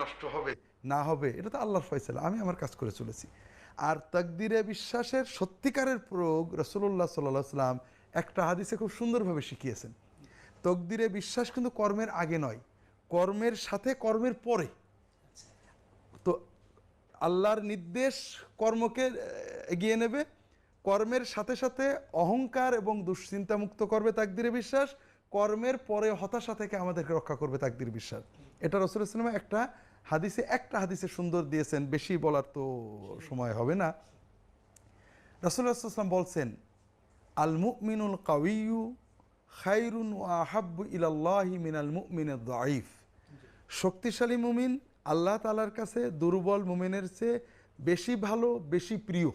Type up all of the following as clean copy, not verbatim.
নষ্ট হবে না হবে এটা তো আল্লাহর ফয়সালা, আমি আমার কাজ করে চলেছি। আর তাকদিরে বিশ্বাসের সত্যিকারের প্রয়োগ রাসূলুল্লাহ সাল্লাল্লাহু আলাইহি সাল্লাম একটা হাদিসে খুব সুন্দরভাবে শিখিয়েছেন। তকদিরে বিশ্বাস কিন্তু কর্মের আগে নয়, কর্মের সাথে কর্মের পরে। তো আল্লাহর নির্দেশ কর্মকে এগিয়ে নেবে, কর্মের সাথে সাথে অহংকার এবং দুশ্চিন্তা মুক্ত করবে তাকদিরে বিশ্বাস, কর্মের পরে হতাশা থেকে আমাদেরকে রক্ষা করবে তাকদির বিশ্বাস। এটা রাসূলুল্লাহ সাল্লাল্লাহু আলাইহি ওয়াসাল্লাম একটা হাদিসে সুন্দর দিয়েছেন, বেশি বলার তো সময় হবে না। রাসূলুল্লাহ সাল্লাল্লাহু আলাইহি ওয়াসাল্লাম বলছেন, আল মুমিনুল কাউইয়্যু খায়রুন ওয়া আহাব্বু ইলাল্লাহি মিনাল মুমিনিদ দাঈফ। শক্তিশালী মুমিন আল্লাহ তাআলার কাছে দুর্বল মুমিনের চেয়ে বেশি ভালো, বেশি প্রিয়।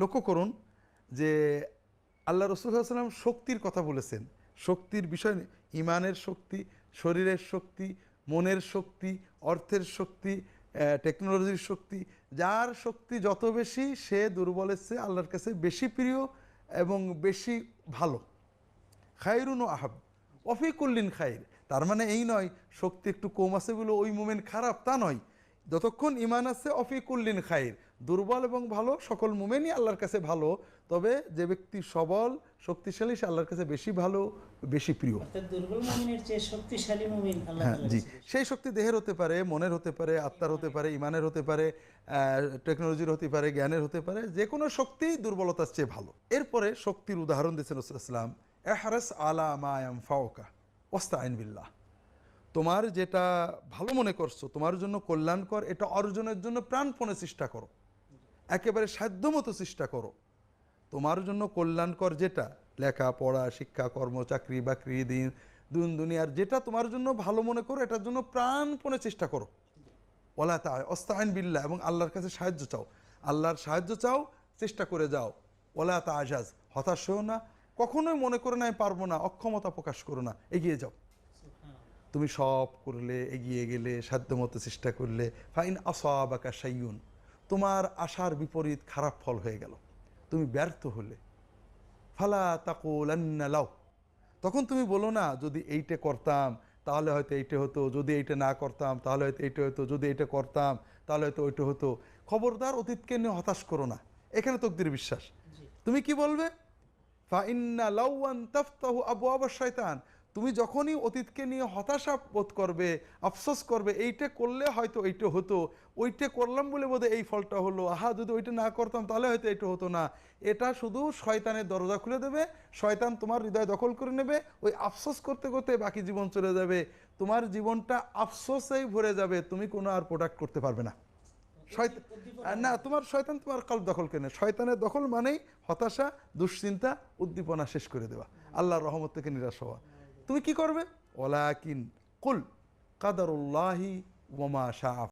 লক্ষ্য করুন যে আল্লাহ রাসূল সাল্লাল্লাহু আলাইহি ওয়াসাল্লাম শক্তির কথা বলেছেন। শক্তির বিষয় ইমানের শক্তি, শরীরের শক্তি, মনের শক্তি, অর্থের শক্তি, টেকনোলজির শক্তি। যার শক্তি যত বেশি সে দুর্বলের চেয়ে আল্লাহর কাছে বেশি প্রিয় এবং বেশি ভালো। খায়রুন ও আহাব অফিকুল্লিন খায়ের, তার মানে এই নয় শক্তি একটু কম আছে বলে ওই মোমেন্ট খারাপ, তা নয়। যতক্ষণ ইমান আছে অফিকুল্লিন খায়ের, দুর্বল এবং ভালো সকল মোমেনই আল্লাহর কাছে ভালো। তবে যে ব্যক্তি সবল শক্তিশালী সে আল্লাহর কাছে বেশি ভালো, বেশি প্রিয়। দুর্বল মুমিনের চেয়ে শক্তিশালী মুমিন আল্লাহ হ্যাঁ তাআলার জি, কাছে। সেই শক্তি দেহের হতে পারে, মনের হতে পারে, আত্মার হতে পারে, ইমানের হতে পারে, টেকনোলজির হতে পারে, জ্ঞানের হতে পারে, যে কোনো শক্তি দুর্বলতার চেয়ে ভালো। এরপরে শক্তির উদাহরণ দিয়েছেন রাসূলুল্লাহ সাল্লাল্লাহু আলাইহি ওয়াসাল্লাম, এহরাস আলা মা ইয়ানফাউকা ওয়াস্তাইন বিল্লাহ। তোমার যেটা ভালো মনে করছো তোমার জন্য কল্যাণকর, এটা অর্জনের জন্য প্রাণপণে চেষ্টা করো, একেবারে সাধ্যমতো চেষ্টা করো। তোমার জন্য কল্যাণকর যেটা, লেখাপড়া, শিক্ষা, কর্ম, চাকরি বাকরি, দিন দুনিয়ার যেটা তোমার জন্য ভালো মনে করো এটার জন্য প্রাণপণে চেষ্টা করো। ওয়ালা অস্তাইন বিল্লাহ, এবং আল্লাহর কাছে সাহায্য চাও, আল্লাহর সাহায্য চাও, চেষ্টা করে যাও। ওয়ালা তাআজাজ, হতাশ হও না, কখনোই মনে করে না পারবো না, অক্ষমতা প্রকাশ করো না, এগিয়ে যাও। তুমি সব করলে, এগিয়ে গেলে, সাধ্যমতো চেষ্টা করলে, ফাইন আসাবাকা শাইউন, তোমার আশার বিপরীত খারাপ ফল হয়ে গেল, তুমি ব্যর্থ হলে, ফালা তাকুলান্না লাউ, তখন তুমি বলো না যদি এইটা করতাম তাহলে হয়তো এইটা হতো, যদি এইটা না করতাম তাহলে হয়তো এইটা হতো, যদি এইটা করতাম তাহলে হয়তো ওইটা হতো। খবরদার অতীতকে নিয়ে হতাশ করো না, এখানে তকদির বিশ্বাস। তুমি কি বলবে? ফাইন্না লাউয়ান তাফতাহু আবওয়াব আশ-শায়তান, তুমি যখনই অতীতকে নিয়ে হতাশা বোধ করবে, আফসোস করবে, এইটা করলে হয়তো এইটা হতো, ওইটা করলাম বলে বোধহয় এই ফলটা হলো, আহা যদি ওইটা না করতাম তাহলে হয়তো এটা হতো না, এটা শুধু শয়তানের দরজা খুলে দেবে। শয়তান তোমার হৃদয় দখল করে নেবে, ওই আফসোস করতে করতে বাকি জীবন চলে যাবে, তোমার জীবনটা আফসোসেই ভরে যাবে, তুমি কোনো আর প্রোডাক্ট করতে পারবে না। না, তোমার শয়তান তোমার কল্প দখল করে নেয়। শয়তানের দখল মানেই হতাশা, দুশ্চিন্তা, উদ্দীপনা শেষ করে দেওয়া, আল্লাহর রহমত থেকে নিরাশ হওয়া। তুমি কি করবে? ওয়ালাকিন কুল কাদারুল্লাহি ওয়া মা শাআ